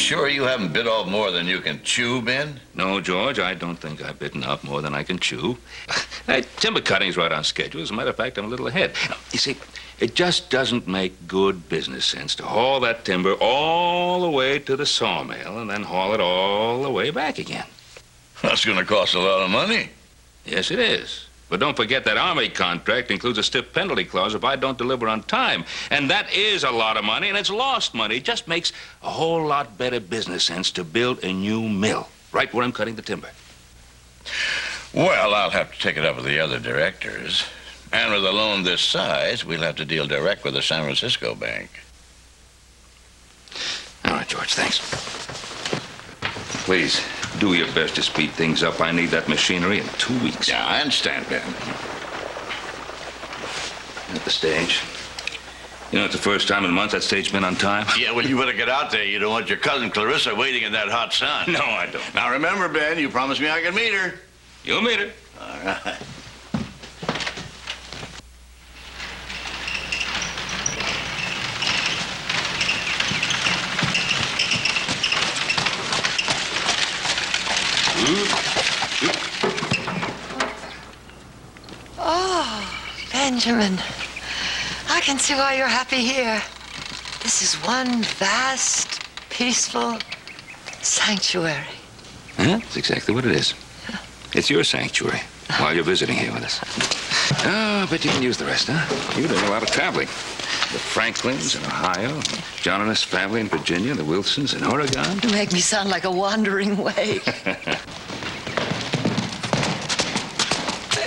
sure you haven't bit off more than you can chew, Ben? No, George, I don't think I've bitten off more than I can chew. Timber cutting's right on schedule. As a matter of fact, I'm a little ahead. Now, you see, it just doesn't make good business sense to haul that timber all the way to the sawmill and then haul it all the way back again. That's going to cost a lot of money. Yes, it is. But don't forget that Army contract includes a stiff penalty clause if I don't deliver on time. And that is a lot of money, and it's lost money. It just makes a whole lot better business sense to build a new mill right where I'm cutting the timber. Well, I'll have to take it up with the other directors. And with a loan this size, we'll have to deal direct with the San Francisco bank. All right, George, thanks. Please, do your best to speed things up. I need that machinery in 2 weeks. Yeah, I understand, Ben. At the stage. You know, it's the first time in months that stage's been on time. Yeah, well, you better get out there. You don't want your cousin Clarissa waiting in that hot sun. No, I don't. Now, remember, Ben, you promised me I could meet her. You'll meet her. All right. Oh, Benjamin. I can see why you're happy here. This is one vast, peaceful sanctuary. Huh? That's exactly what it is. It's your sanctuary while you're visiting here with us. Oh, I bet you can use the rest, huh? You're doing a lot of traveling. The Franklins in Ohio, John and his family in Virginia, the Wilsons in Oregon. You make me sound like a wandering wake. Hey,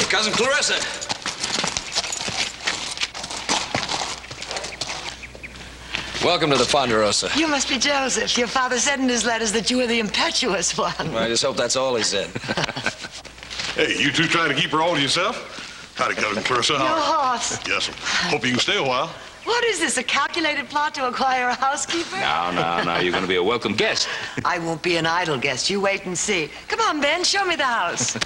Cousin Clarissa. Welcome to the Ponderosa. You must be Joseph. Your father said in his letters that you were the impetuous one. Well, I just hope that's all he said. Hey, you two trying to keep her all to yourself? Howdy, Cousin Clarissa. Your horse. Yes, sir. Hope you can stay a while. What is this, a calculated plot to acquire a housekeeper? No. You're going to be a welcome guest. I won't be an idle guest. You wait and see. Come on, Ben, show me the house.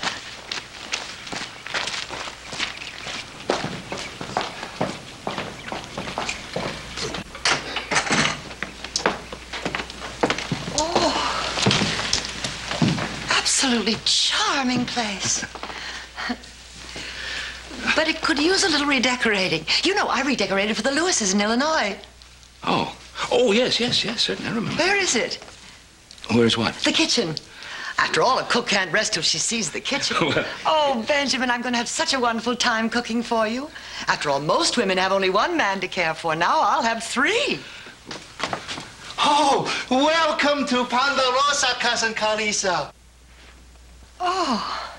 Absolutely charming place. But it could use a little redecorating. You know, I redecorated for the Lewises in Illinois. Oh, yes, certainly, I remember. Where is it? Where's what? The kitchen. After all, a cook can't rest till she sees the kitchen. Oh, Benjamin, I'm going to have such a wonderful time cooking for you. After all, most women have only one man to care for. Now I'll have 3. Oh, welcome to Ponderosa, Cousin Clarissa. Oh.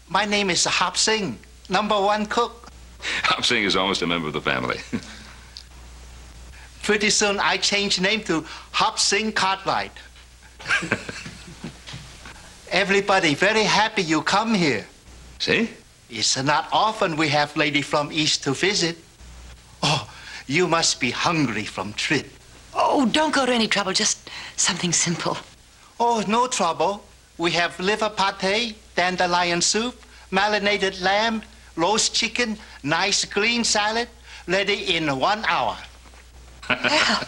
My name is Hop Singh, #1 cook. Hop Singh is almost a member of the family. Pretty soon I change name to Hop Singh Cartwright. Everybody very happy you come here. See? It's not often we have lady from East to visit. Oh, you must be hungry from trip. Oh, don't go to any trouble. Just something simple. Oh, no trouble. We have liver pate, dandelion soup, marinated lamb, roast chicken, nice green salad, ready in 1 hour. Well.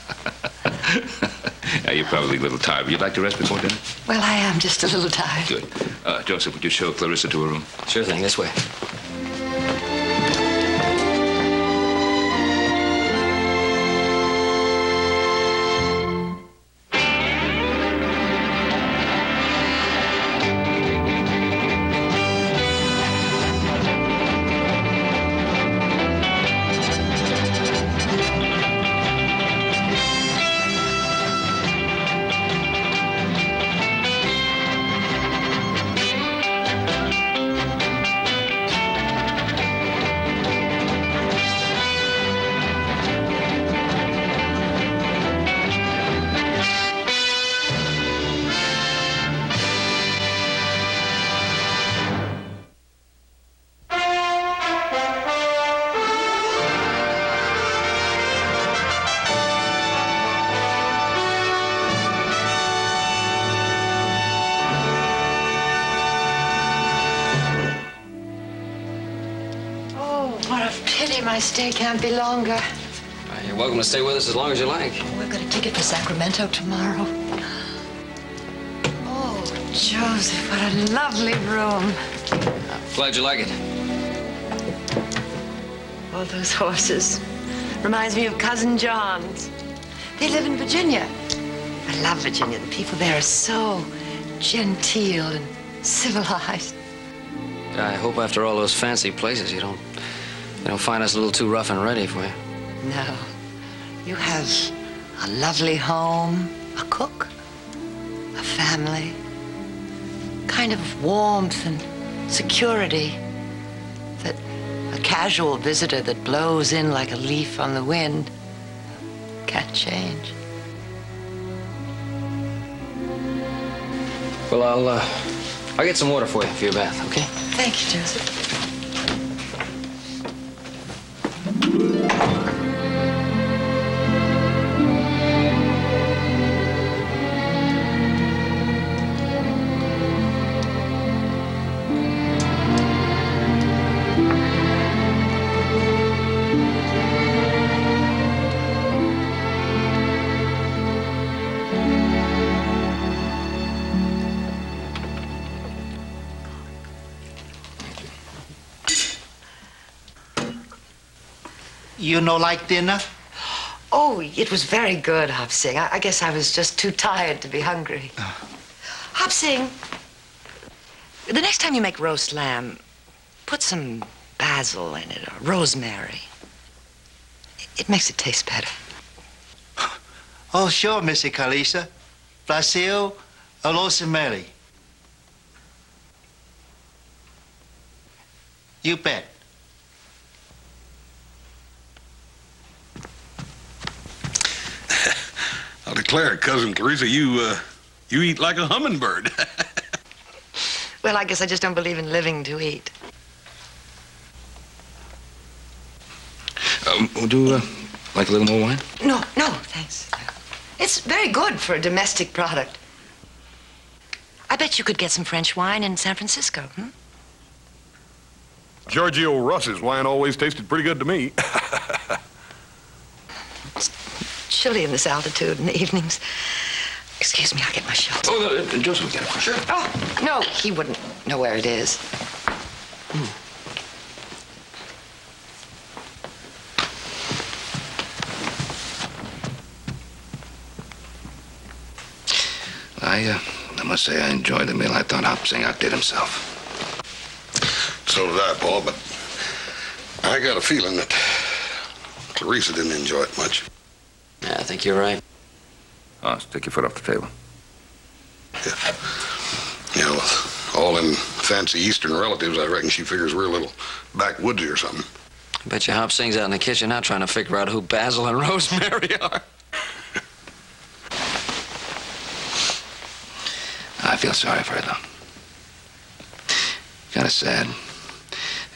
Yeah, you're probably a little tired. Would you like to rest before dinner? Well, I am just a little tired. Good. Joseph, would you show Clarissa to her room? Sure thing, this way. My stay can't be longer. You're welcome to stay with us as long as you like. We've got a ticket for Sacramento tomorrow. Joseph, what a lovely room. Glad you like it. All those horses. Reminds me of Cousin John's. They live in Virginia. I love Virginia. The people there are so genteel and civilized. I hope after all those fancy places you don't find us a little too rough and ready for you. No. You have a lovely home, a cook, a family, kind of warmth and security that a casual visitor that blows in like a leaf on the wind can't change. Well, I'll get some water for you bath, okay? Thank you, Joseph. You no like dinner? Oh, it was very good, Hop Sing. I guess I was just too tired to be hungry. Hop Sing, the next time you make roast lamb, put some basil in it or rosemary. It makes it taste better. Oh, sure, Missy Clarissa. Basil or rosemary. You bet. I'll declare, Cousin Clarissa, you eat like a hummingbird. Well, I guess I just don't believe in living to eat. Would you like a little more wine? No, thanks. It's very good for a domestic product. I bet you could get some French wine in San Francisco, Giorgio Ross's wine always tasted pretty good to me. It's chilly in this altitude in the evenings. Excuse me, I'll get my shot. Oh, Joseph will get it. Sure. Oh, no, he wouldn't know where it is. I must say I enjoyed the meal. I thought Hop Sing outdid himself. So did I, Paul, but I got a feeling that Clarissa didn't enjoy it much. Yeah, I think you're right. Oh, stick your foot off the table. Yeah. You know, with all them fancy Eastern relatives, I reckon she figures we're a little backwoodsy or something. I bet you Hop Sing's out in the kitchen now trying to figure out who Basil and Rosemary are. I feel sorry for her, though. Kind of sad.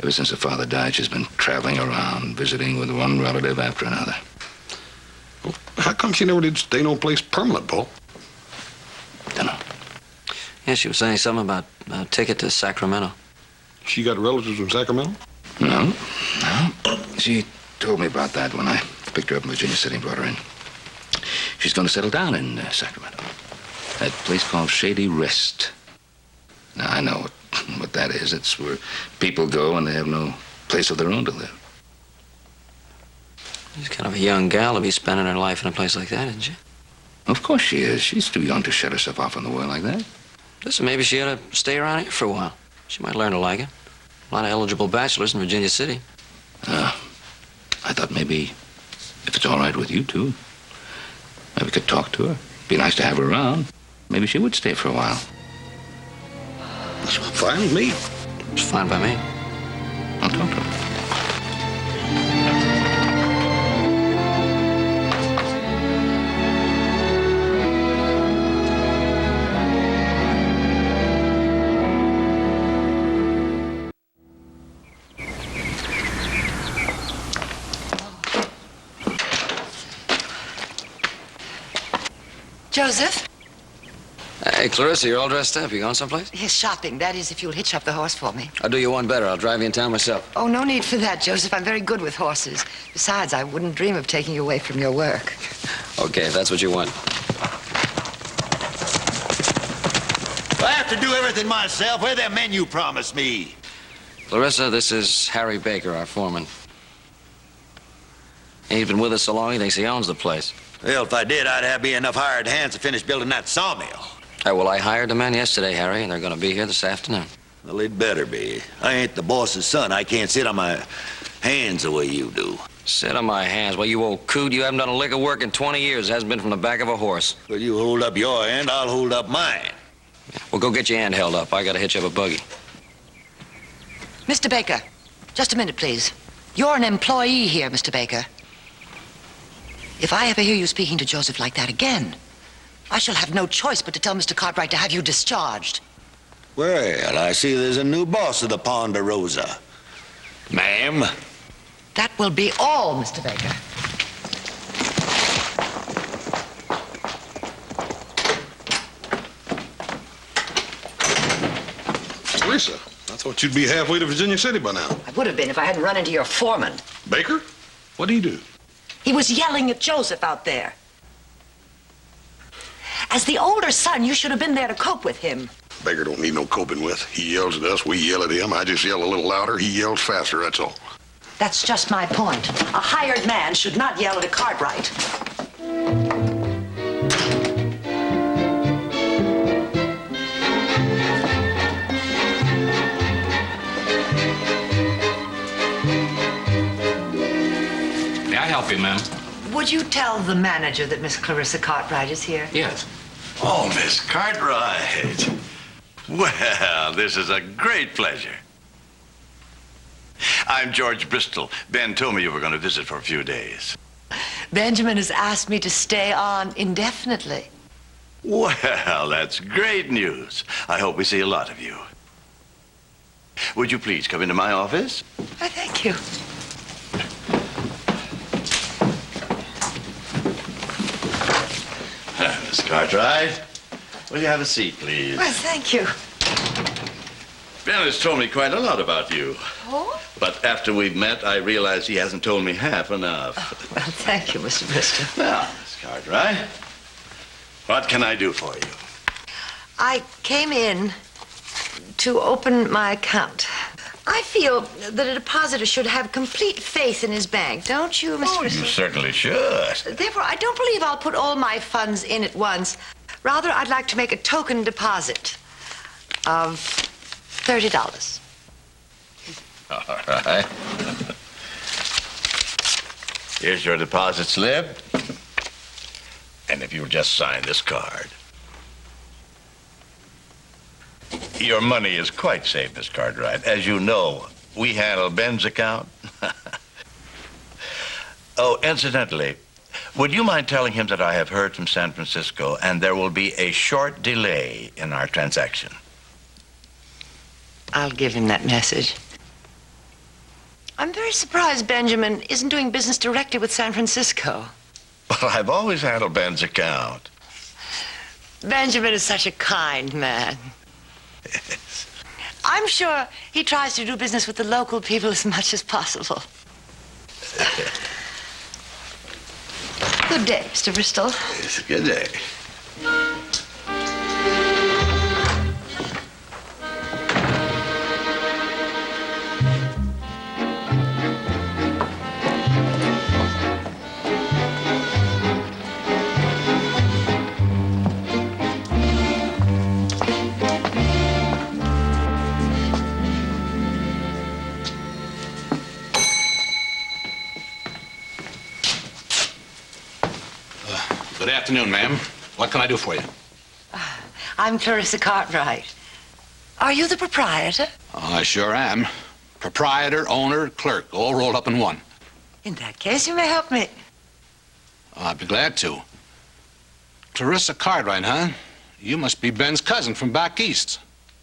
Ever since her father died, she's been traveling around, visiting with one relative after another. Well, how come she never did stay no place permanent, Paul? Dunno. Yeah, she was saying something about a ticket to Sacramento. She got relatives in Sacramento? No. She told me about that when I picked her up in Virginia City and brought her in. She's going to settle down in Sacramento. That place called Shady Rest. Now, I know what that is. It's where people go and they have no place of their own to live. She's kind of a young gal to be spending her life in a place like that, isn't she? Of course she is. She's too young to shut herself off from the world like that. Listen, maybe she ought to stay around here for a while. She might learn to like it. A lot of eligible bachelors in Virginia City. I thought maybe, if it's all right with you two, maybe we could talk to her. Be nice to have her around. Maybe she would stay for a while. That's fine with me. It's fine by me. I'll talk to her. Joseph? Hey, Clarissa, you're all dressed up. You going someplace? Yes, shopping. That is, if you'll hitch up the horse for me. I'll do you one better. I'll drive you in town myself. Oh, no need for that, Joseph. I'm very good with horses. Besides, I wouldn't dream of taking you away from your work. Okay, if that's what you want. I have to do everything myself. Where that men you promised me? Clarissa, this is Harry Baker, our foreman. He's been with us so long, he thinks he owns the place. Well, if I did, I'd have me enough hired hands to finish building that sawmill. Well, I hired the men yesterday, Harry, and they're going to be here this afternoon. Well, they'd better be. I ain't the boss's son. I can't sit on my hands the way you do. Sit on my hands. Well, you old coot, you haven't done a lick of work in 20 years. It hasn't been from the back of a horse. Well, you hold up your hand, I'll hold up mine. Well, go get your hand held up. I got to hitch up a buggy. Mr. Baker, just a minute, please. You're an employee here, Mr. Baker. If I ever hear you speaking to Joseph like that again, I shall have no choice but to tell Mr. Cartwright to have you discharged. Well, I see there's a new boss of the Ponderosa. Ma'am? That will be all, Mr. Baker. Clarissa, I thought you'd be halfway to Virginia City by now. I would have been if I hadn't run into your foreman. Baker? What did he do? He was yelling at Joseph out there. As the older son, you should have been there to cope with him. Baker don't need no coping with. He yells at us, we yell at him. I just yell a little louder, he yells faster, that's all. That's just my point. A hired man should not yell at a Cartwright. May I help you, ma'am? Would you tell the manager that Miss Clarissa Cartwright is here? Yes. Oh, Miss Cartwright. Well, this is a great pleasure. I'm George Bristol. Ben told me you were going to visit for a few days. Benjamin has asked me to stay on indefinitely. Well, that's great news. I hope we see a lot of you. Would you please come into my office? Thank you. Miss Cartwright, will you have a seat, please? Well, thank you. Ben has told me quite a lot about you. Oh? But after we've met, I realize he hasn't told me half enough. Oh, well, thank you, Mr. Bristol. Now, Miss Cartwright, what can I do for you? I came in to open my account. I feel that a depositor should have complete faith in his bank, don't you, Mr. Bristol? You certainly should. Therefore, I don't believe I'll put all my funds in at once. Rather, I'd like to make a token deposit of $30. All right. Here's your deposit slip. And if you'll just sign this card. Your money is quite safe, Miss Cartwright. As you know, we handle Ben's account. Oh, incidentally, would you mind telling him that I have heard from San Francisco and there will be a short delay in our transaction? I'll give him that message. I'm very surprised Benjamin isn't doing business directly with San Francisco. Well, I've always handled Ben's account. Benjamin is such a kind man. Yes. I'm sure he tries to do business with the local people as much as possible. Good day, Mr. Bristol. It's a good day. Good afternoon, ma'am. What can I do for you? I'm Clarissa Cartwright. Are you the proprietor? I sure am. Proprietor, owner, clerk, all rolled up in one. In that case, you may help me. I'd be glad to. Clarissa Cartwright, huh? You must be Ben's cousin from back east.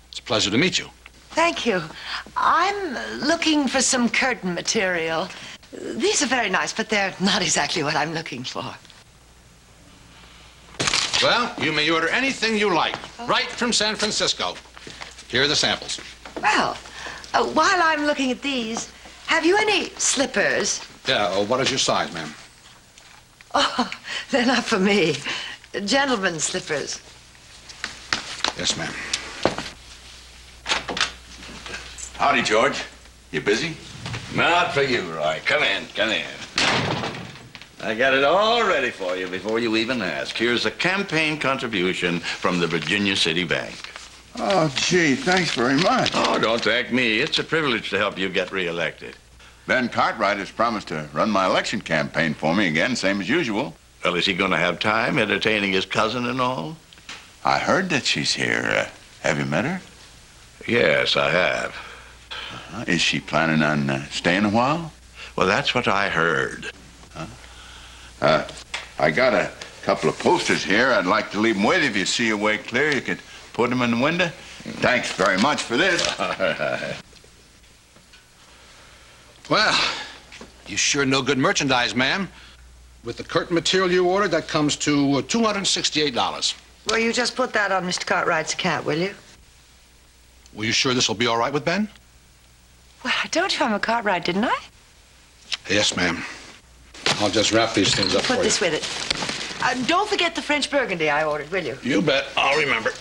It's a pleasure to meet you. Thank you. I'm looking for some curtain material. These are very nice, but they're not exactly what I'm looking for. Well, you may order anything you like, right from San Francisco. Here are the samples. Well, while I'm looking at these, have you any slippers? Yeah, what is your size, ma'am? Oh, they're not for me. Gentlemen's slippers. Yes, ma'am. Howdy, George. You busy? Not for you, Roy. Come in, come in. I got it all ready for you before you even ask. Here's a campaign contribution from the Virginia City Bank. Oh, gee, thanks very much. Oh, don't thank me. It's a privilege to help you get reelected. Ben Cartwright has promised to run my election campaign for me again, same as usual. Well, is he going to have time entertaining his cousin and all? I heard that she's here. Have you met her? Yes, I have. Is she planning on staying a while? Well, that's what I heard. I got a couple of posters here. I'd like to leave them with you. If you see your way clear, you could put them in the window. Thanks very much for this. Well, you sure know good merchandise, ma'am. With the curtain material you ordered, that comes to $268. Well, you just put that on Mr. Cartwright's account, will you? Were you sure this will be all right with Ben? Well, I told you I'm a Cartwright, didn't I? Yes, ma'am. I'll just wrap these things up for you. Put this with it. Don't forget the French Burgundy I ordered, will you? You bet. I'll remember.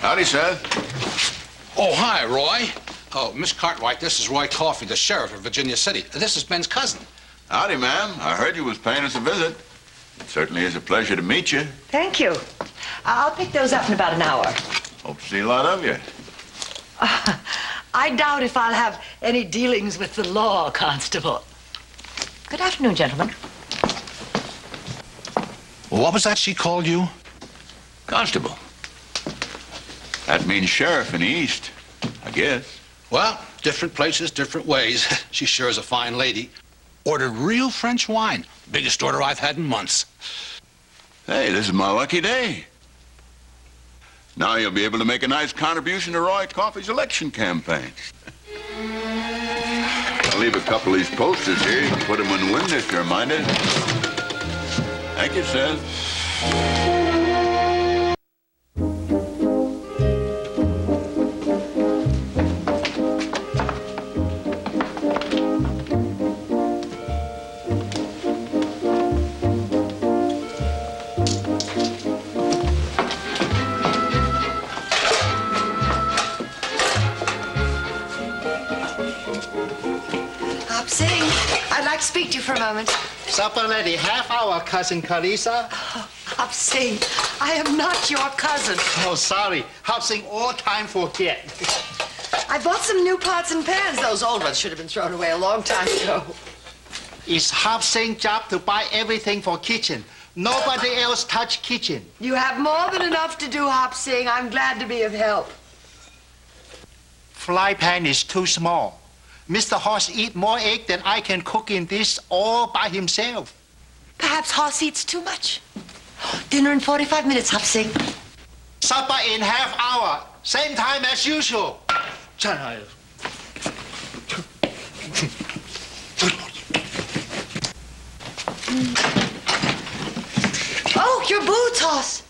Howdy, sir. Oh, hi, Roy. Oh, Miss Cartwright, this is Roy Coffey, the sheriff of Virginia City. This is Ben's cousin. Howdy, ma'am. I heard you was paying us a visit. It certainly is a pleasure to meet you. Thank you. I'll pick those up in about an hour. Hope to see a lot of you. I doubt if I'll have any dealings with the law, Constable. Good afternoon, gentlemen. Well, what was that she called you? Constable. That means sheriff in the East, I guess. Well, different places, different ways. She sure is a fine lady. Ordered real French wine. Biggest order I've had in months. Hey, this is my lucky day. Now you'll be able to make a nice contribution to Roy Coffey's election campaign. I'll leave a couple of these posters here. You can put them in the window if you're reminded. Thank you, sir. I'd like to speak to you for a moment. Supper ready. Half hour, Cousin Clarissa. Hop Sing, I am not your cousin. Oh, sorry. Hop Sing all time forget. I bought some new pots and pans. Those old ones should have been thrown away a long time ago. It's Hop Sing's job to buy everything for kitchen. Nobody else touch kitchen. You have more than enough to do, Hop Sing. I'm glad to be of help. Fry pan is too small. Mr. Hoss eat more egg than I can cook in this all by himself. Perhaps Hoss eats too much. Dinner in 45 minutes, Hop Sing. Supper in half hour. Same time as usual. Oh, your boots, Hoss.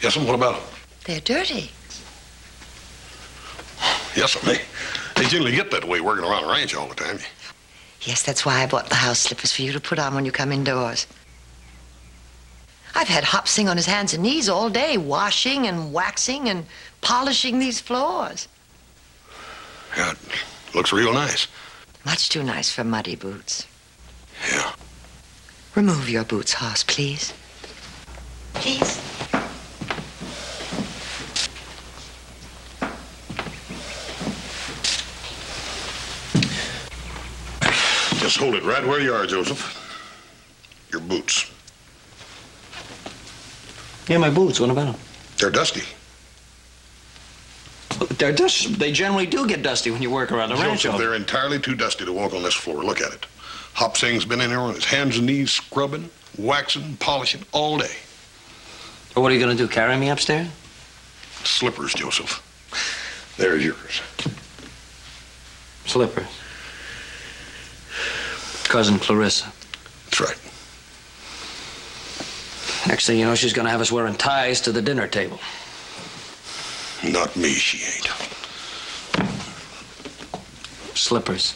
Yes, and what about them? They're dirty. Yes, and they generally get that way working around the ranch all the time. Yes, that's why I bought the house slippers for you to put on when you come indoors. I've had Hop Sing on his hands and knees all day, washing and waxing and polishing these floors. Yeah, it looks real nice. Much too nice for muddy boots. Yeah. Remove your boots, Hoss, please. Please. Just hold it right where you are, Joseph. Your boots. Yeah, my boots. What about them? They're dusty. They're dusty. They generally do get dusty when you work around the ranch. Joseph, they're entirely too dusty to walk on this floor. Look at it. Hop Sing's been in here on his hands and knees, scrubbing, waxing, polishing all day. Well, what are you going to do, carry me upstairs? Slippers, Joseph. There's yours. Slippers. Cousin Clarissa. That's right. Next thing you know, she's going to have us wearing ties to the dinner table. Not me, she ain't. Slippers.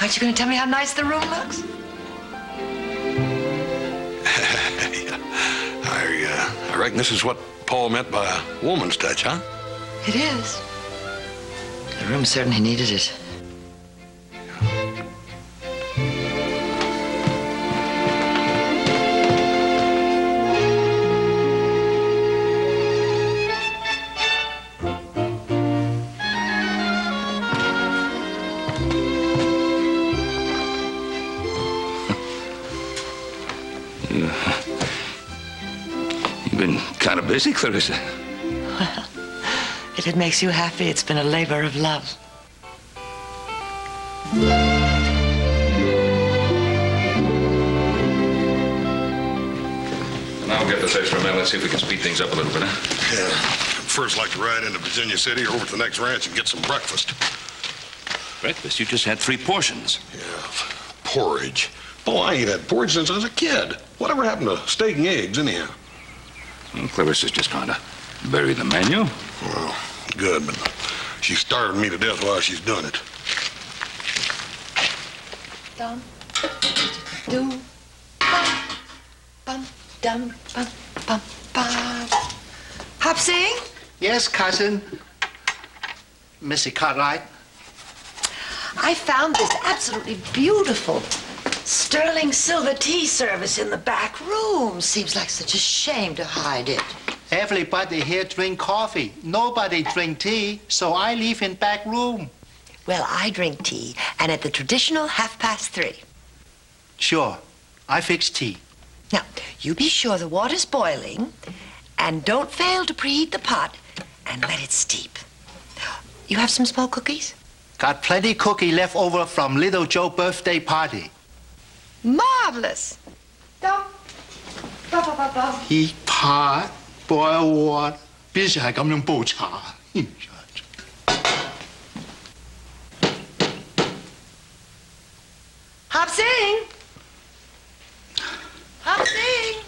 Aren't you going to tell me how nice the room looks? I reckon this is what Paul meant by a woman's touch, huh? It is. The room certainly needed it. You've been kind of busy, Clarissa. Well, if it makes you happy, it's been a labor of love. Now we'll get this extra mail. Let's see if we can speed things up a little bit, huh? Yeah. First, like to ride into Virginia City or over to the next ranch and get some breakfast. Breakfast? You just had 3 portions. Yeah, porridge. Oh, I ain't had porridge since I was a kid. Whatever happened to steak and eggs, anyhow? Well, Clarissa's just going to bury the menu. Well, good, but she's starving me to death while she's doing it. Dum, do, bum, dum, bum, bum, bum. Hop-sing? Yes, cousin. Missy Cartwright. I found this absolutely beautiful sterling silver tea service in the back room. Seems like such a shame to hide it. Everybody here drink coffee. Nobody drink tea, so I leave in back room. Well, I drink tea, and at the traditional 3:30. Sure, I fix tea. Now, you be sure the water's boiling, and don't fail to preheat the pot, and let it steep. You have some small cookies? Got plenty cookie left over from Little Joe's birthday party. Marvelous. Dum, ba, ba, ba, ba. Heat pot, boil water， 邊時係咁樣煲茶？ Hop-sing! Hop-sing!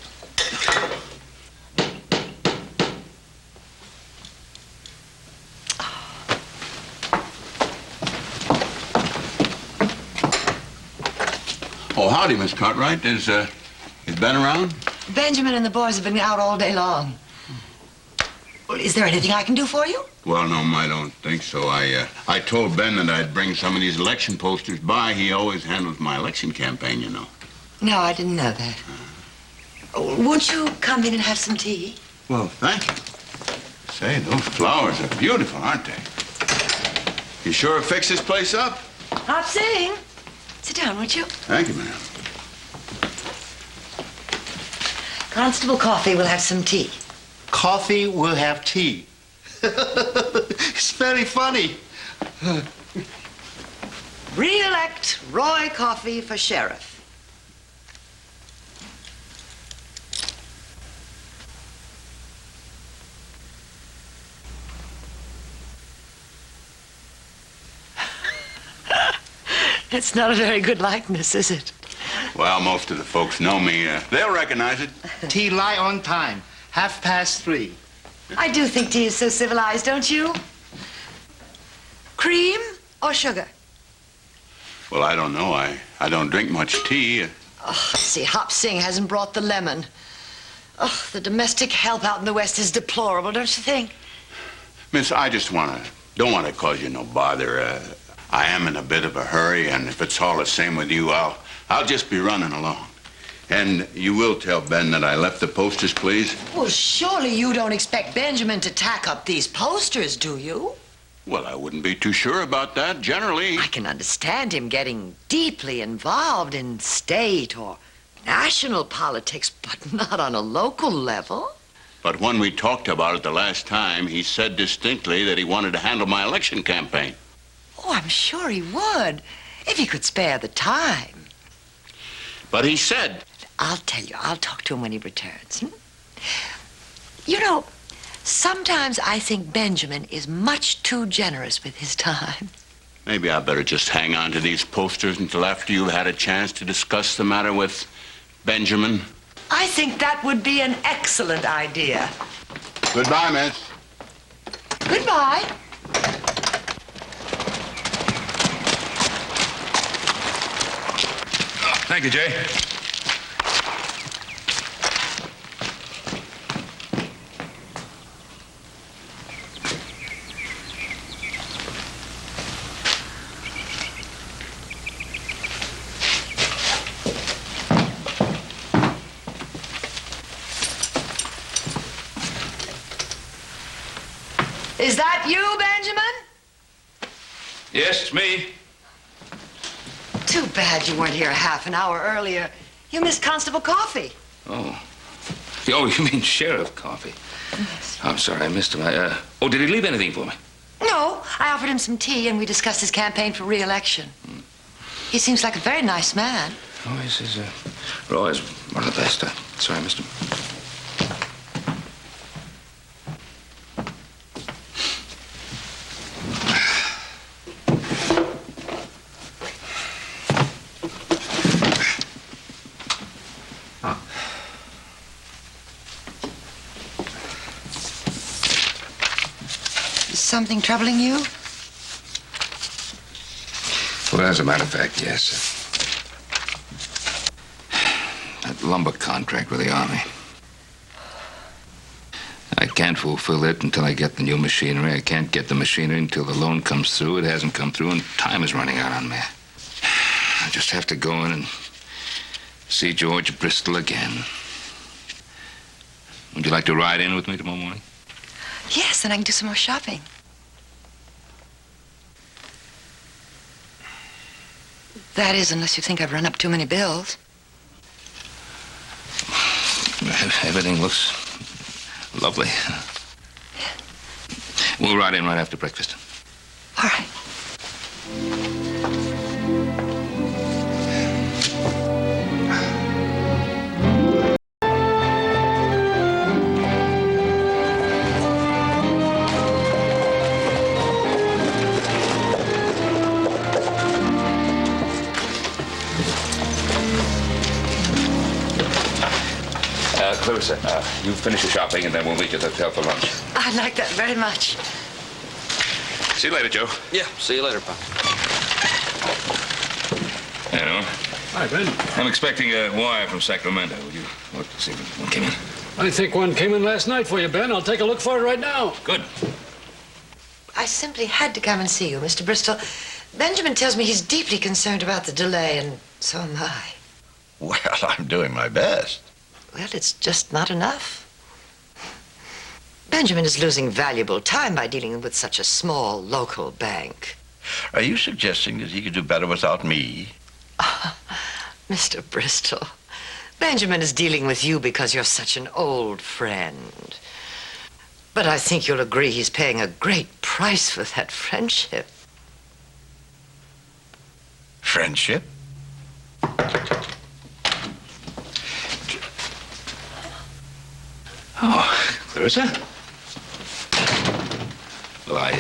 Oh, howdy, Miss Cartwright. Is Ben around? Benjamin and the boys have been out all day long. Well, is there anything I can do for you? Well, no, I don't think so. I told Ben that I'd bring some of these election posters by. He always handles my election campaign, you know. No, I didn't know that. Won't you come in and have some tea? Well, thank you. Say, those flowers are beautiful, aren't they? You sure have fixed this place up? Hop-sing! Sit down, won't you? Thank you, ma'am. Constable Coffee will have some tea. Coffee will have tea. It's very funny. Re-elect Roy Coffee for sheriff. It's not a very good likeness, is it? Well, most of the folks know me. They'll recognize it. Tea lie on time. 3:30. I do think tea is so civilized, don't you? Cream or sugar? Well, I don't know. I don't drink much tea. Oh, see, Hop-sing hasn't brought the lemon. Oh, the domestic help out in the West is deplorable, don't you think? Miss, I just don't want to cause you no bother. I am in a bit of a hurry, and if it's all the same with you, I'll just be running along. And you will tell Ben that I left the posters, please? Well, surely you don't expect Benjamin to tack up these posters, do you? Well, I wouldn't be too sure about that. Generally... I can understand him getting deeply involved in state or national politics, but not on a local level. But when we talked about it the last time, he said distinctly that he wanted to handle my election campaign. Oh, I'm sure he would, if he could spare the time. But he said... I'll tell you, I'll talk to him when he returns. You know, sometimes I think Benjamin is much too generous with his time. Maybe I better just hang on to these posters until after you've had a chance to discuss the matter with Benjamin. I think that would be an excellent idea. Goodbye, miss. Goodbye. Thank you, Jay. Is that you, Benjamin? Yes, it's me. Too bad you weren't here a half an hour earlier. You missed Constable Coffee. Oh. Oh, you mean Sheriff Coffee? Yes. I'm sorry, I missed him. Oh, did he leave anything for me? No, I offered him some tea and we discussed his campaign for re-election. He seems like a very nice man. Oh, he's Roy is one of the best. Sorry, I missed him. Is something troubling you? Well, as a matter of fact, yes. That lumber contract with the Army. I can't fulfill it until I get the new machinery. I can't get the machinery until the loan comes through. It hasn't come through, and time is running out on me. I just have to go in and see George Bristol again. Would you like to ride in with me tomorrow morning? Yes, and I can do some more shopping. That is, unless you think I've run up too many bills. Everything looks lovely. We'll ride in right after breakfast. All right. Clarissa, you finish your shopping and then we'll meet you at the hotel for lunch. I'd like that very much. See you later, Joe. Yeah, see you later, Pop. Hello. Hi, Ben. I'm expecting a wire from Sacramento. Would you look to see if one came in? I think one came in last night for you, Ben. I'll take a look for it right now. Good. I simply had to come and see you, Mr. Bristol. Benjamin tells me he's deeply concerned about the delay, and so am I. Well, I'm doing my best. Well, it's just not enough. Benjamin is losing valuable time by dealing with such a small local bank. Are you suggesting that he could do better without me? Mr. Bristol, Benjamin is dealing with you because you're such an old friend. But I think you'll agree he's paying a great price for that friendship. Friendship? Oh, Clarissa? Well, I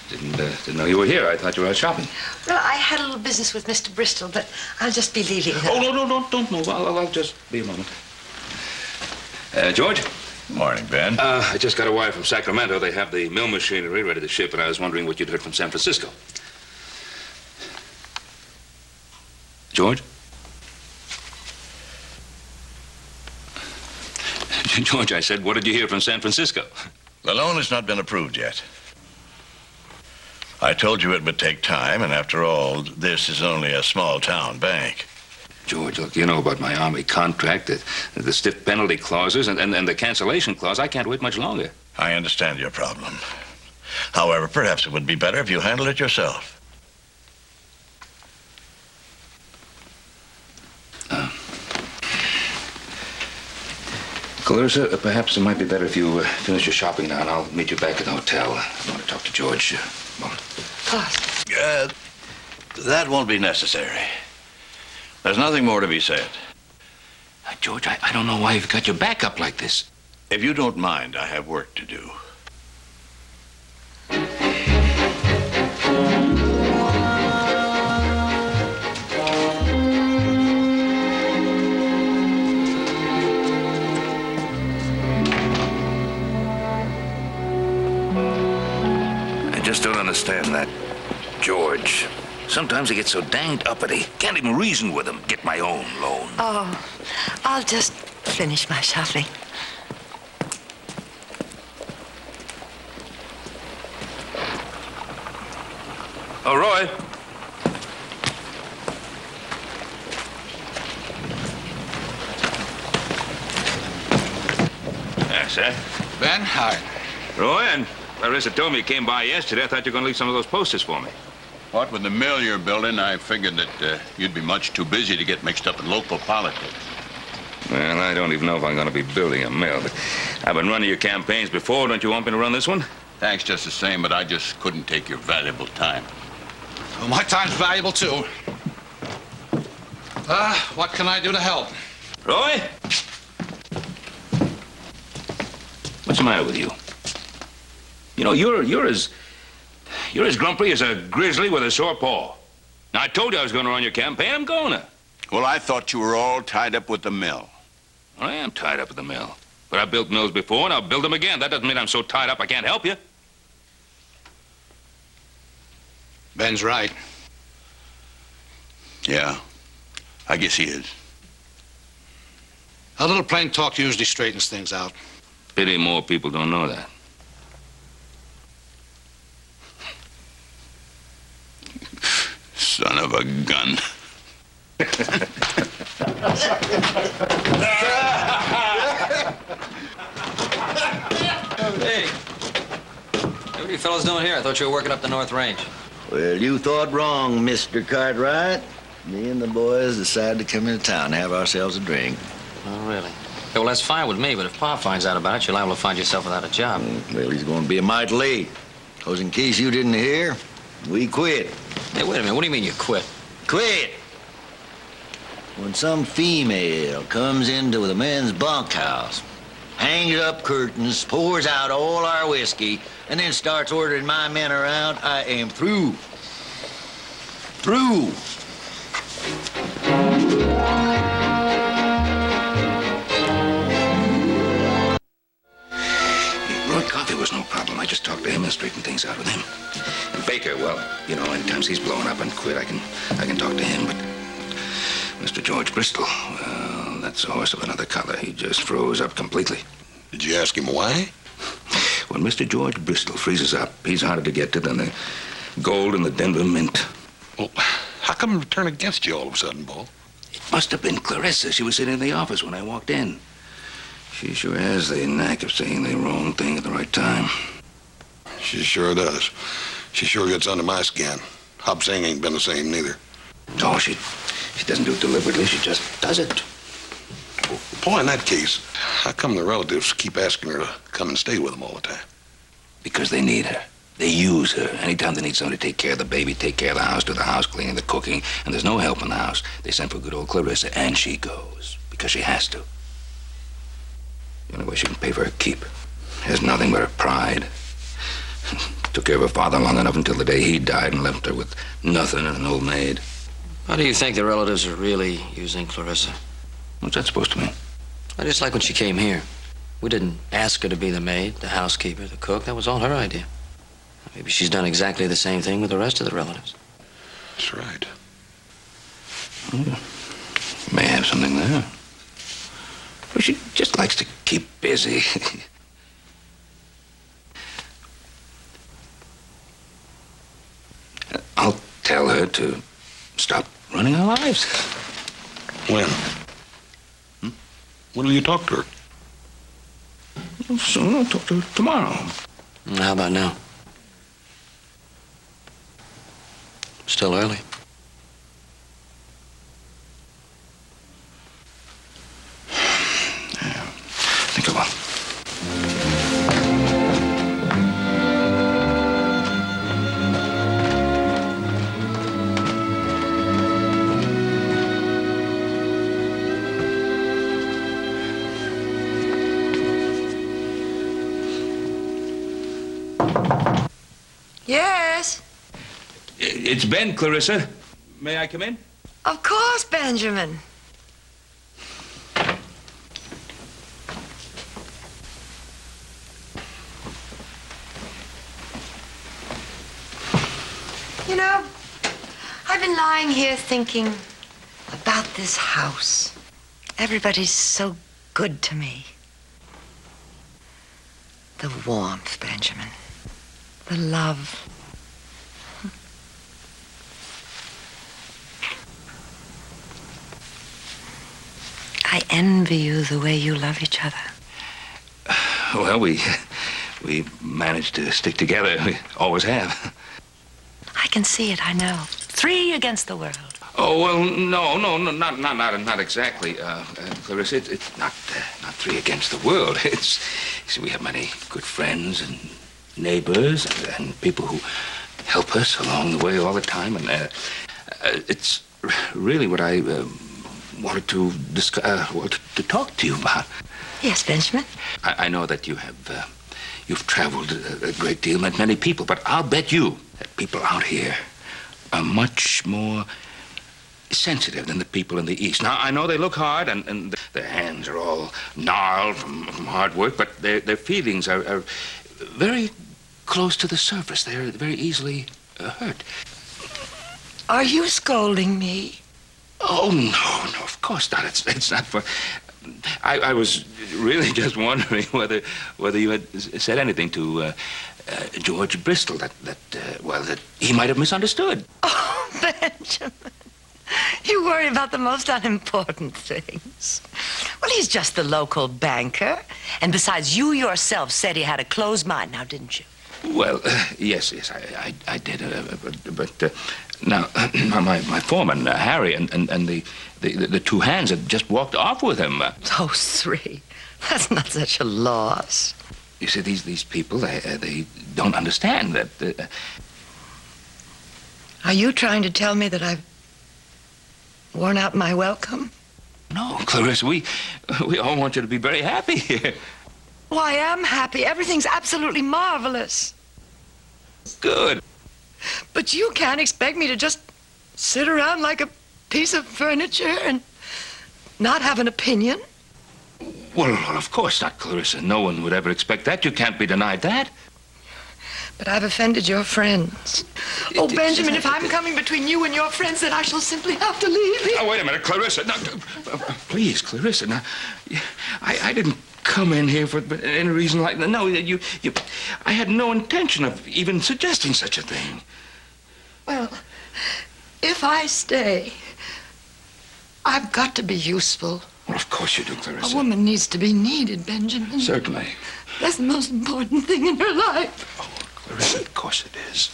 didn't know you were here. I thought you were out shopping. Well, I had a little business with Mr. Bristol, but I'll just be leaving. Oh, no, don't move. I'll just be a moment. George? Morning, Ben. I just got a wire from Sacramento. They have the mill machinery ready to ship, and I was wondering what you'd heard from San Francisco. George? George, I said, what did you hear from San Francisco? The loan has not been approved yet. I told you it would take time, and after all, this is only a small-town bank. George, look, you know about my Army contract, the stiff penalty clauses, and the cancellation clause. I can't wait much longer. I understand your problem. However, perhaps it would be better if you handled it yourself. Clarissa, perhaps it might be better if you finish your shopping now, and I'll meet you back at the hotel. I want to talk to George a moment. Of course. That won't be necessary. There's nothing more to be said. George, I don't know why you've got your back up like this. If you don't mind, I have work to do. I just don't understand that George. Sometimes I get so danged uppity. Can't even reason with them. Get my own loan. Oh, I'll just finish my shopping. Oh, Roy. Yes, sir. Ben, hi. Roy, and Clarissa told me you came by yesterday. I thought you were going to leave some of those posters for me. What with the mill you're building, I figured that you'd be much too busy to get mixed up in local politics. Well, I don't even know if I'm going to be building a mill, but I've been running your campaigns before. Don't you want me to run this one? Thanks just the same, but I just couldn't take your valuable time. Well, my time's valuable, too. What can I do to help? Roy? What's the matter with you? You know, you're as grumpy as a grizzly with a sore paw. Now, I told you I was going to run your campaign. I'm going to. Well, I thought you were all tied up with the mill. I am tied up with the mill. But I've built mills before, and I'll build them again. That doesn't mean I'm so tied up I can't help you. Ben's right. Yeah, I guess he is. A little plain talk usually straightens things out. Pity more people don't know that. Son of a gun. Hey. What are you fellas doing here? I thought you were working up the North Range. Well, you thought wrong, Mr. Cartwright. Me and the boys decided to come into town and have ourselves a drink. Oh, really? Okay, well, that's fine with me, but if Pa finds out about it, you're liable to find yourself without a job. Well, he's going to be a mite late. Because in case you didn't hear, we quit. Hey, wait a minute. What do you mean you quit? Quit! When some female comes into the men's bunkhouse, hangs up curtains, pours out all our whiskey, and then starts ordering my men around, I am through. Through. Roy Coffey was no problem. I just talked to him and straightened things out with him. And Baker, well, you know, anytime he's blown up and quit, I can talk to him, but Mr. George Bristol, well, that's a horse of another color. He just froze up completely. Did you ask him why? When Mr. George Bristol freezes up, he's harder to get to than the gold in the Denver Mint. Well, how come he turned against you all of a sudden, Paul? It must have been Clarissa. She was sitting in the office when I walked in. She sure has the knack of saying the wrong thing at the right time. She sure does. She sure gets under my skin. Hop Sing ain't been the same neither. Oh, she doesn't do it deliberately. She just does it. Well, Paul, in that case, how come the relatives keep asking her to come and stay with them all the time? Because they need her. They use her. Anytime they need somebody to take care of the baby, take care of the house, do the house cleaning, the cooking, and there's no help in the house, they send for good old Clarissa, and she goes. Because she has to. The only way she can pay for her keep. Has nothing but her pride. Took care of her father long enough until the day he died and left her with nothing and an old maid. How do you think the relatives are really using Clarissa? What's that supposed to mean? I just like when she came here. We didn't ask her to be the maid, the housekeeper, the cook. That was all her idea. Maybe she's done exactly the same thing with the rest of the relatives. That's right. May have something there. But she just likes to keep busy. I'll tell her to stop running our lives. When? When will you talk to her? Soon. I'll talk to her tomorrow. How about now? Still early. I think I will. Yes, It's Ben, Clarissa. May I come in? of course, Benjamin. You know, I've been lying here thinking about this house. Everybody's so good to me. The warmth, Benjamin. The love. I envy you the way you love each other. Well, we managed to stick together. We always have. I can see it, I know. 3 against the world. Oh, well, no, not exactly, Clarissa. It's not 3 against the world. It's, you see, we have many good friends and neighbors and people who help us along the way all the time. And it's really what I wanted to discuss, to talk to you about. Yes, Benjamin? I know that you've traveled a great deal, met many people, but I'll bet you that people out here are much more sensitive than the people in the East. Now, I know they look hard and their hands are all gnarled from hard work, but their feelings are very close to the surface. They're very easily hurt. Are you scolding me? Oh, no, of course not. It's not for... I was really just wondering whether you had said anything to George Bristol that he might have misunderstood. Oh, Benjamin. You worry about the most unimportant things. Well, he's just the local banker. And besides, you yourself said he had a closed mind, now didn't you? Well, yes, I did. But now, my foreman, Harry, and the 2 hands had just walked off with him. Those 3. That's not such a loss. You see, these people, they don't understand that... Are you trying to tell me that I've worn out my welcome? No, Clarissa, we all want you to be very happy here. Well, I am happy. Everything's absolutely marvelous. Good. But you can't expect me to just sit around like a piece of furniture and not have an opinion. Well, of course not, Clarissa. No one would ever expect that. You can't be denied that. But I've offended your friends. Oh, Benjamin, if I'm coming between you and your friends, then I shall simply have to leave. Now, wait a minute, Clarissa. Now, please, Clarissa. Now, I didn't come in here for any reason like that. No, I had no intention of even suggesting such a thing. Well, if I stay, I've got to be useful. Well, of course you do, Clarissa. A woman needs to be needed, Benjamin. Certainly. That's the most important thing in her life. Oh, Clarissa, of course it is.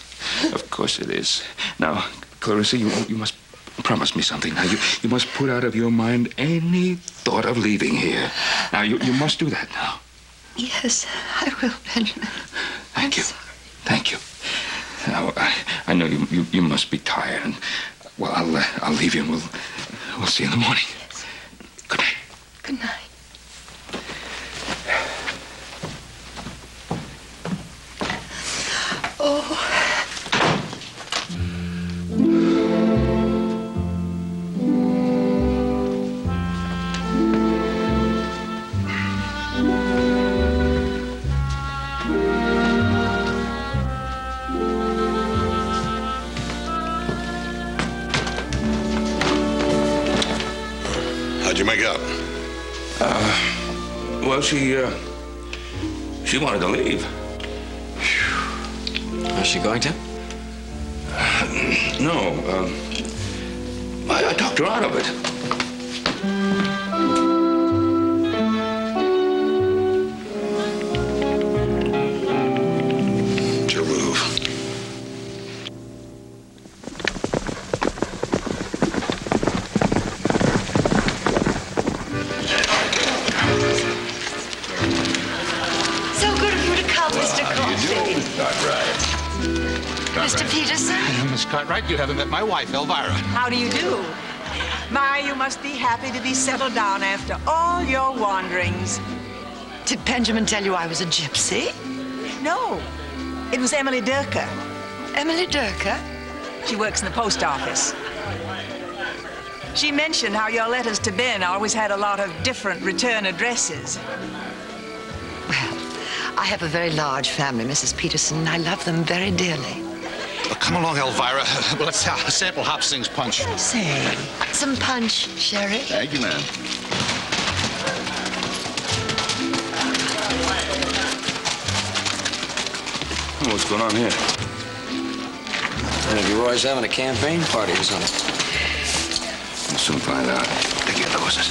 Of course it is. Now, Clarissa, you must promise me something. Now, you must put out of your mind any thought of leaving here. Now, you must do that now. Yes, I will, Benjamin. Thank you. Sorry. Thank you. Now, I know you must be tired, and well, I'll leave you, and we'll see you in the morning. Yes. Good night. Good night. Oh. How'd you make out? Well, she wanted to leave. Is she going to? No, I talked her out of it. It's your move. So good of you to come, Mr. Coffey. Cartwright. Mr. Peterson. Miss Cartwright, you haven't met my wife, Elvira. How do you do? My, you must be happy to be settled down after all your wanderings. Did Benjamin tell you I was a gypsy? No, it was Emily Durker. Emily Durker? She works in the post office. She mentioned how your letters to Ben always had a lot of different return addresses. Well, I have a very large family, Mrs. Peterson, and I love them very dearly. Come along, Elvira. Let's sample Hop Sing's punch. Say, some punch, Sheriff. Thank you, ma'am. What's going on here? Maybe Roy's having a campaign party or something. We'll soon find out. Take your noses.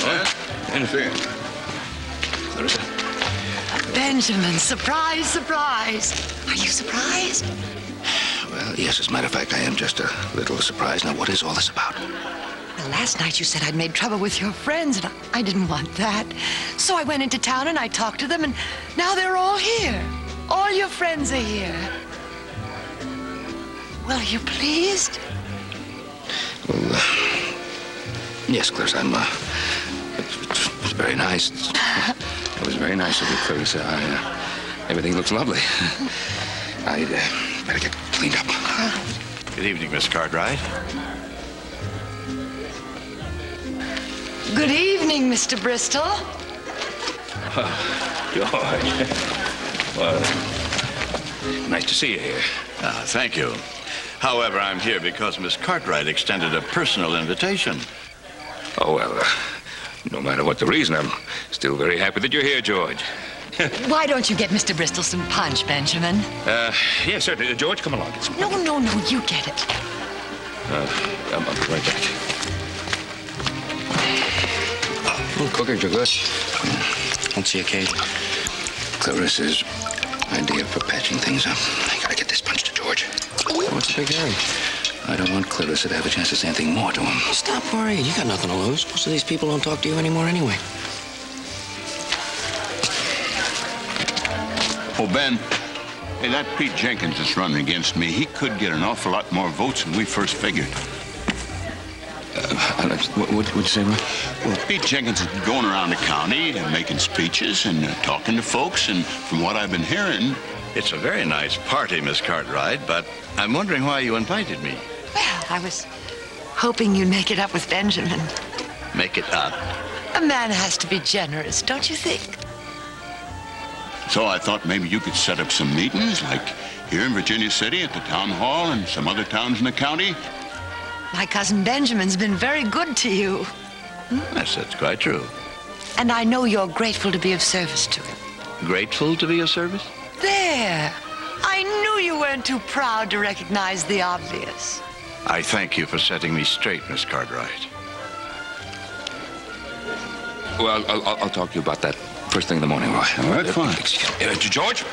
What? Anything? Clarissa? Benjamin, surprise, surprise. Are you surprised? Well, yes, as a matter of fact, I am just a little surprised. Now, what is all this about? Well, last night you said I'd made trouble with your friends, and I didn't want that. So I went into town and I talked to them, and now they're all here. All your friends are here. Well, are you pleased? Well, yes, Clarissa, I'm, it's very nice. It was very nice of you, Clarissa. Everything looks lovely. I'd better get cleaned up. Good evening, Miss Cartwright. Good evening, Mr. Bristol. George. Well, nice to see you here. Thank you. However, I'm here because Miss Cartwright extended a personal invitation. Oh, well, no matter what the reason, I'm still very happy that you're here, George. Why don't you get Mr. Bristol some punch, Benjamin? Yes, certainly. George, come along. Get some No, you get it. I'll be right back. Oh, cooker, you're good. What's the occasion? Clarissa's idea for patching things up. I gotta get this punch to George. What's the big hurry? I don't want Clarissa to have a chance to say anything more to him. Stop worrying. You got nothing to lose. Most of these people don't talk to you anymore anyway. Oh, Ben, hey, that Pete Jenkins that's running against me, he could get an awful lot more votes than we first figured. What'd you say, Roy? Well, Pete Jenkins is going around the county and making speeches and talking to folks, and from what I've been hearing... It's a very nice party, Miss Cartwright, but I'm wondering why you invited me. Well, I was hoping you'd make it up with Benjamin. Make it up? A man has to be generous, don't you think? So I thought maybe you could set up some meetings, like here in Virginia City at the town hall and some other towns in the county. My cousin Benjamin's been very good to you. Yes, that's quite true. And I know you're grateful to be of service to him. Grateful to be of service? There. I knew you weren't too proud to recognize the obvious. I thank you for setting me straight, Miss Cartwright. Well, I'll talk to you about that first thing in the morning, Roy. All right, fine. Excuse me. George?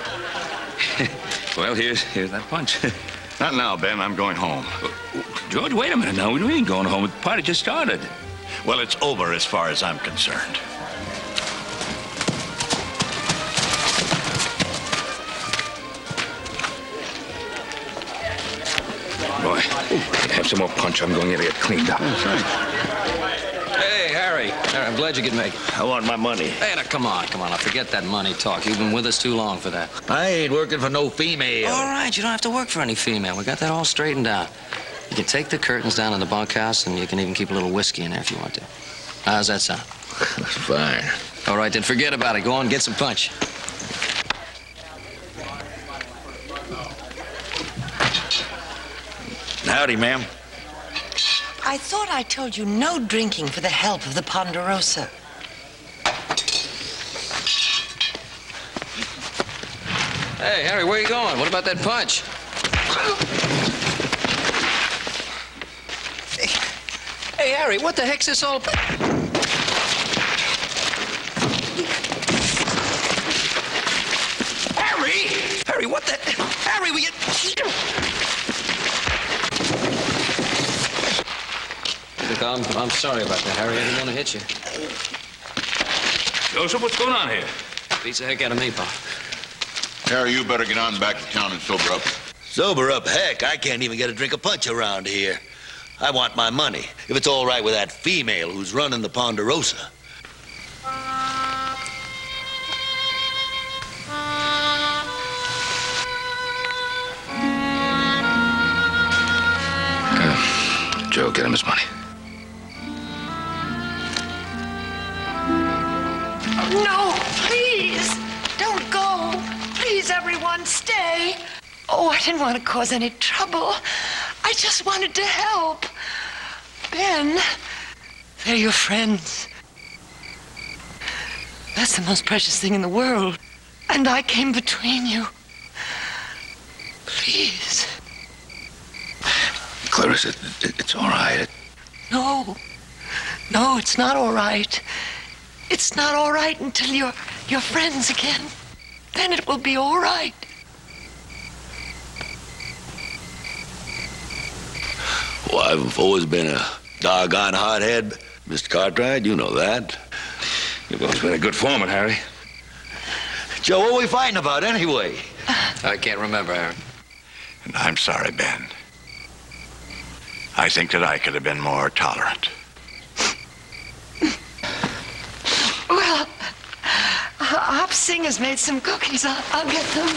Well, here's that punch. Not now, Ben. I'm going home. George, wait a minute now. We ain't going home. The party just started. Well, it's over as far as I'm concerned. Roy, have some more punch. I'm going in to get cleaned up. Hey, Harry. Harry, I'm glad you could make it. I want my money. Hey, now, come on. Now forget that money talk. You've been with us too long for that. I ain't working for no female. All right, you don't have to work for any female. We got that all straightened out. You can take the curtains down in the bunkhouse, and you can even keep a little whiskey in there if you want to. How's that sound? That's fine. All right, then forget about it. Go on and get some punch. Howdy, ma'am. I thought I told you no drinking for the health of the Ponderosa. Hey, Harry, where are you going? What about that punch? Hey, Harry, what the heck's this all about? Harry! Harry, what the... Harry, we get... Look, I'm sorry about that, Harry. I didn't want to hit you. Joseph, what's going on here? Beats the heck out of me, Pop. Harry, you better get on back to town and sober up. Sober up, heck. I can't even get a drink of punch around here. I want my money, if it's all right with that female who's running the Ponderosa. Joe, get him his money. No, please, don't go. Please, everyone, Oh, I didn't want to cause any trouble. I just wanted to help. Ben, they're your friends. That's the most precious thing in the world. And I came between you. Please. Clarissa, it's all right. No. No, it's not all right. It's not all right until you're friends again. Then it will be all right. Well, I've always been a doggone hothead, Mr. Cartwright. You know that. You've always been a good foreman, Harry. Joe, what are we fighting about anyway? I can't remember, Harry. And I'm sorry, Ben. I think that I could have been more tolerant. Well, Hop Singer's made some cookies. I'll get them.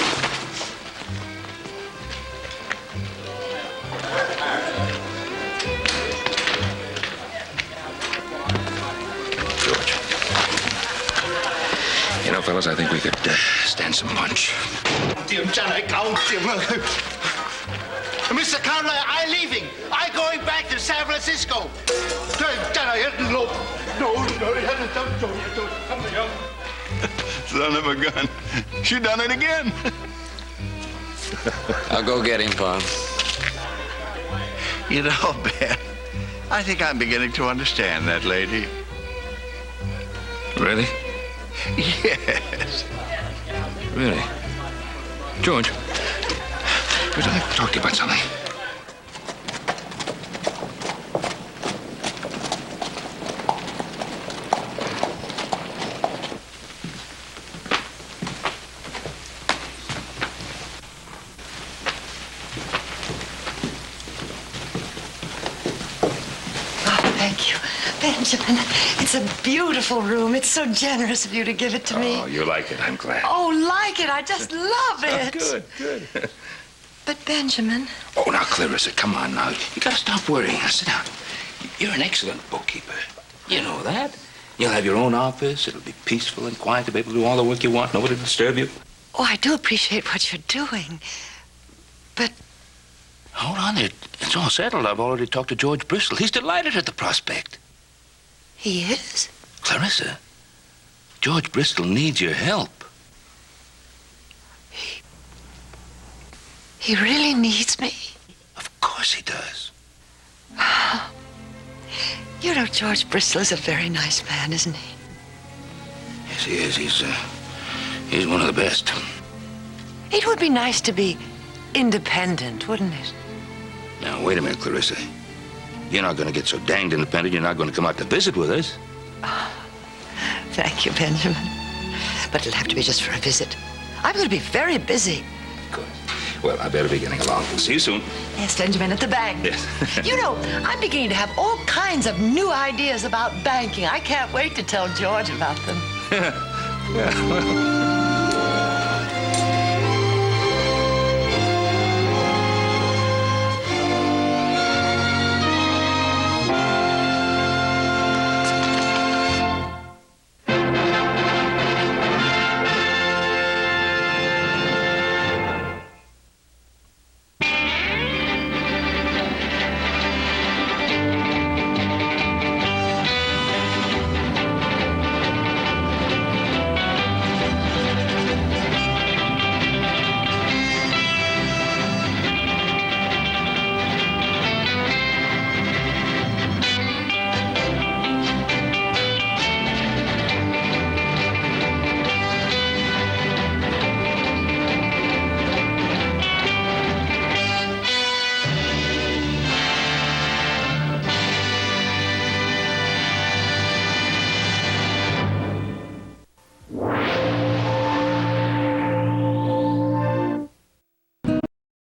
George. You know, fellas, I think we could stand some punch. Mr. Conway, I'm leaving. I'm going back to San Francisco. Son of a gun. She done it again. I'll go get him, Pon. You know, Ben, I think I'm beginning to understand that lady. Really? Yes. Really? George, would I like to talk to you about something? Thank you, Benjamin. It's a beautiful room. It's so generous of you to give it to me. Oh, you like it. I'm glad. Oh, like it. I just love it. Good, good. But Benjamin. Oh, now, Clarissa, come on now. You gotta stop worrying. Now, sit down. You're an excellent bookkeeper. You know that. You'll have your own office. It'll be peaceful and quiet to be able to do all the work you want. Nobody to disturb you. Oh, I do appreciate what you're doing. But hold on there. It's all settled. I've already talked to George Bristol. He's delighted at the prospect. He is? Clarissa, George Bristol needs your help. He really needs me? Of course he does. You know, George Bristol is a very nice man, isn't he? Yes, he is. He's one of the best. It would be nice to be independent, wouldn't it? Now, wait a minute, Clarissa. You're not going to get so danged independent you're not going to come out to visit with us. Oh, thank you, Benjamin. But it'll have to be just for a visit. I'm going to be very busy. Good. Well, I better be getting along. See you soon. Yes, Benjamin, at the bank. Yes. You know, I'm beginning to have all kinds of new ideas about banking. I can't wait to tell George about them. Yeah, well.